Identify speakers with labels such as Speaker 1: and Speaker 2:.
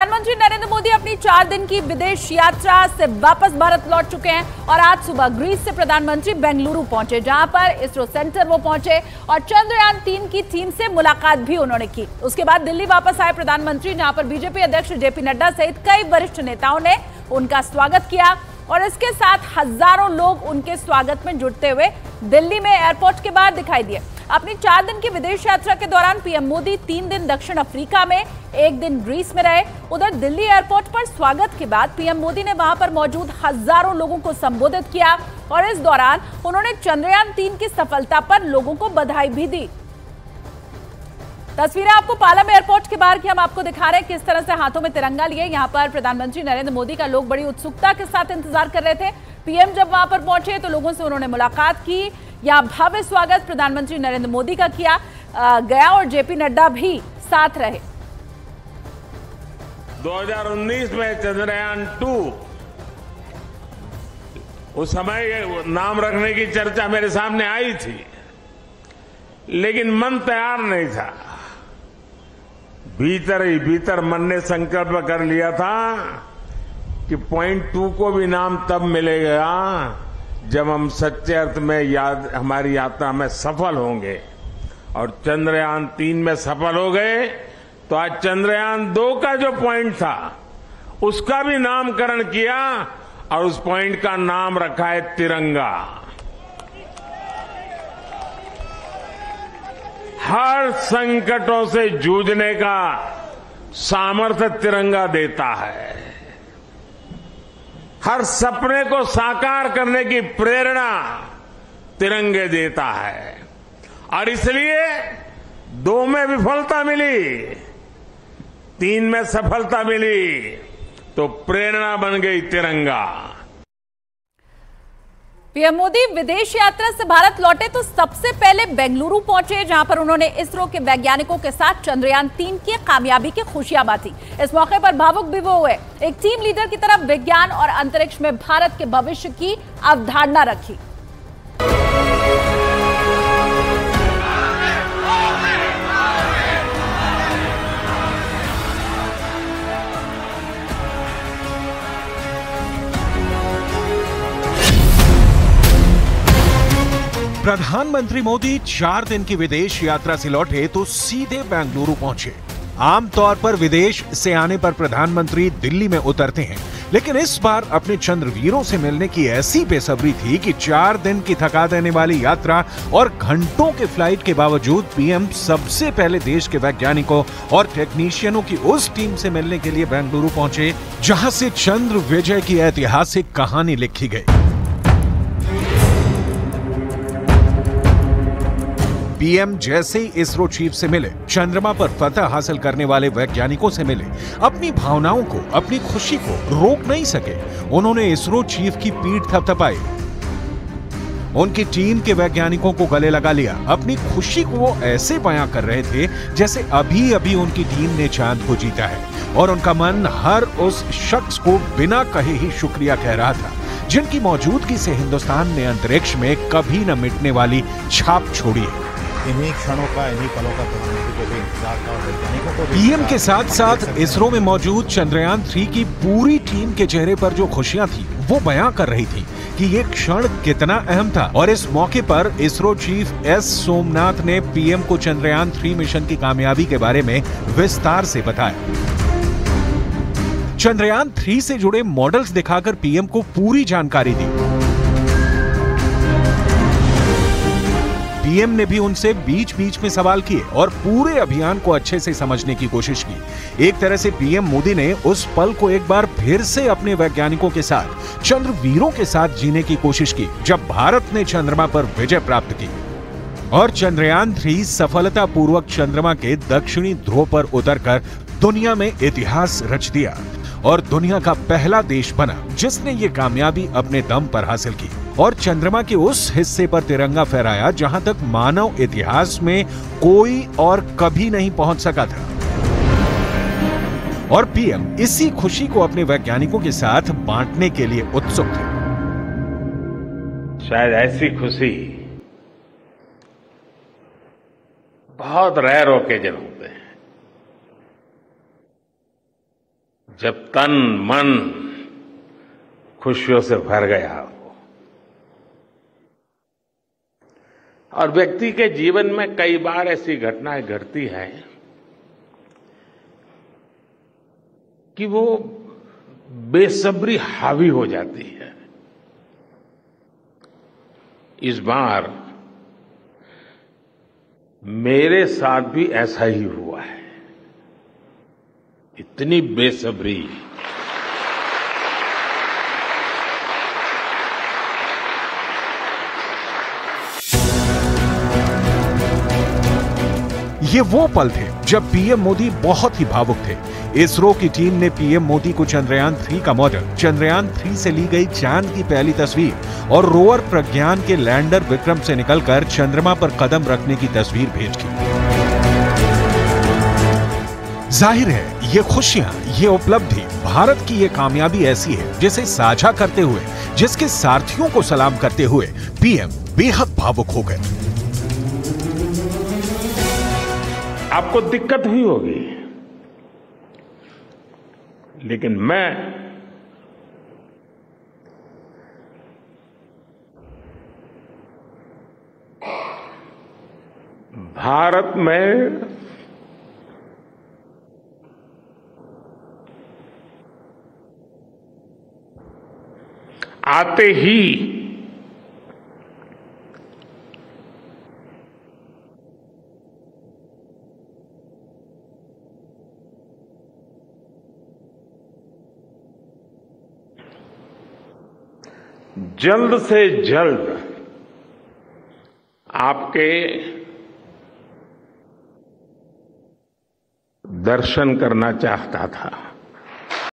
Speaker 1: प्रधानमंत्री नरेंद्र मोदी अपनी 4 दिन की विदेश यात्रा से वापस भारत लौट चुके हैं और आज सुबह ग्रीस से प्रधानमंत्री बेंगलुरु पहुंचे, जहां पर इसरो सेंटर वो पहुंचे और चंद्रयान 3 की टीम से मुलाकात भी उन्होंने की। उसके बाद दिल्ली वापस आए प्रधानमंत्री, जहां पर बीजेपी अध्यक्ष जेपी नड्डा सहित कई वरिष्ठ नेताओं ने उनका स्वागत किया और इसके साथ हजारों लोग उनके स्वागत में जुटते हुए दिल्ली में एयरपोर्ट के बाहर दिखाई दिए। अपनी 4 दिन की विदेश यात्रा के दौरान पीएम मोदी 3 दिन दक्षिण अफ्रीका में, 1 दिन ग्रीस में रहे। उधर दिल्ली एयरपोर्ट पर स्वागत के बाद पीएम मोदी ने वहां पर मौजूद हजारों लोगों को संबोधित किया और इस दौरान उन्होंने चंद्रयान 3 की सफलता पर लोगों को बधाई भी दी। तस्वीरें आपको पालम एयरपोर्ट के बाहर की हम आपको दिखा रहे हैं, किस तरह से हाथों में तिरंगा लिए यहां पर प्रधानमंत्री नरेंद्र मोदी का लोग बड़ी उत्सुकता के साथ इंतजार कर रहे थे। पीएम जब वहां पर पहुंचे तो लोगों से उन्होंने मुलाकात की। यहां भव्य स्वागत प्रधानमंत्री नरेंद्र मोदी का किया गया और जेपी नड्डा भी साथ रहे।
Speaker 2: 2019 में चंद्रयान 2, उस समय नाम रखने की चर्चा मेरे सामने आई थी, लेकिन मन तैयार नहीं था। भीतर ही भीतर मन ने संकल्प कर लिया था कि पॉइंट 2 को भी नाम तब मिलेगा जब हम सच्चे अर्थ में हमारी यात्रा में सफल होंगे। और चंद्रयान 3 में सफल हो गए तो आज चंद्रयान 2 का जो पॉइंट था उसका भी नामकरण किया और उस पॉइंट का नाम रखा है तिरंगा। हर संकटों से जूझने का सामर्थ्य तिरंगा देता है, हर सपने को साकार करने की प्रेरणा तिरंगे देता है। और इसलिए 2 में विफलता मिली, 3 में सफलता मिली तो प्रेरणा बन गई तिरंगा।
Speaker 1: पीएम मोदी विदेश यात्रा से भारत लौटे तो सबसे पहले बेंगलुरु पहुंचे, जहां पर उन्होंने इसरो के वैज्ञानिकों के साथ चंद्रयान 3 की कामयाबी की खुशियां बांटी। इस मौके पर भावुक भी वो हुए, एक टीम लीडर की तरह विज्ञान और अंतरिक्ष में भारत के भविष्य की अवधारणा रखी।
Speaker 3: प्रधानमंत्री मोदी 4 दिन की विदेश यात्रा से लौटे तो सीधे बेंगलुरु पहुंचे। आमतौर पर विदेश से आने पर प्रधानमंत्री दिल्ली में उतरते हैं, लेकिन इस बार अपने चंद्रवीरों से मिलने की ऐसी बेसब्री थी कि 4 दिन की थका देने वाली यात्रा और घंटों के फ्लाइट के बावजूद पीएम सबसे पहले देश के वैज्ञानिकों और टेक्नीशियनों की उस टीम से मिलने के लिए बेंगलुरु पहुंचे, जहां से चंद्र विजय की ऐतिहासिक कहानी लिखी गई। पीएम जैसे ही इसरो चीफ से मिले, चंद्रमा पर फतह हासिल करने वाले वैज्ञानिकों से मिले, अपनी भावनाओं को, अपनी खुशी को रोक नहीं सके। उन्होंने इसरो चीफ की पीठ थपथपाई, उनकी टीम के वैज्ञानिकों को गले लगा लिया। अपनी खुशी को वो ऐसे बयां कर रहे थे जैसे अभी अभी उनकी टीम ने चांद को जीता है और उनका मन हर उस शख्स को बिना कहे ही शुक्रिया कह रहा था, जिनकी मौजूदगी से हिंदुस्तान ने अंतरिक्ष में कभी न मिटने वाली छाप छोड़ी है।
Speaker 4: इन्हीं क्षणों का, इन्हीं पलों का प्रधानमंत्री को भी इंतजार था, वैज्ञानिकों को भी।
Speaker 3: पीएम के साथ साथ इसरो में मौजूद चंद्रयान 3 की पूरी टीम के चेहरे पर जो खुशियां थी वो बयां कर रही थी कि ये क्षण कितना अहम था। और इस मौके पर इसरो चीफ एस सोमनाथ ने पीएम को चंद्रयान 3 मिशन की कामयाबी के बारे में विस्तार से बताया। चंद्रयान 3 से जुड़े मॉडल्स दिखाकर पीएम को पूरी जानकारी दी। पीएम ने भी उनसे बीच बीच में सवाल किए और पूरे अभियान को अच्छे से समझने की कोशिश की। एक तरह से पीएम मोदी ने उस पल को एक बार फिर से अपने वैज्ञानिकों के साथ, चंद्रवीरों के साथ जीने की कोशिश की, जब भारत ने चंद्रमा पर विजय प्राप्त की और चंद्रयान 3 सफलतापूर्वक चंद्रमा के दक्षिणी ध्रुव पर उतरकर दुनिया में इतिहास रच दिया और दुनिया का पहला देश बना जिसने ये कामयाबी अपने दम पर हासिल की और चंद्रमा के उस हिस्से पर तिरंगा फहराया जहां तक मानव इतिहास में कोई और कभी नहीं पहुंच सका था। और पीएम इसी खुशी को अपने वैज्ञानिकों के साथ बांटने के लिए उत्सुक थे।
Speaker 2: शायद ऐसी खुशी बहुत रेयर ओकेजन होते हैं। जब तन मन खुशियों से भर गया हो। और व्यक्ति के जीवन में कई बार ऐसी घटनाएं घटती हैं कि वो बेसब्री हावी हो जाती है। इस बार मेरे साथ भी ऐसा ही हुआ है। इतनी बेसब्री,
Speaker 3: ये वो पल थे जब पीएम मोदी बहुत ही भावुक थे। इसरो की टीम ने पीएम मोदी को चंद्रयान 3 का मॉडल, चंद्रयान 3 से ली गई चांद की पहली तस्वीर और रोवर प्रज्ञान के लैंडर विक्रम से निकलकर चंद्रमा पर कदम रखने की तस्वीर भेज की। जाहिर है ये खुशियां, ये उपलब्धि, भारत की ये कामयाबी ऐसी है जिसे साझा करते हुए, जिसके सारथियों को सलाम करते हुए पीएम बेहद भावुक हो गए।
Speaker 2: आपको दिक्कत हुई होगी, लेकिन मैं भारत में आते ही जल्द से जल्द आपके दर्शन करना चाहता था।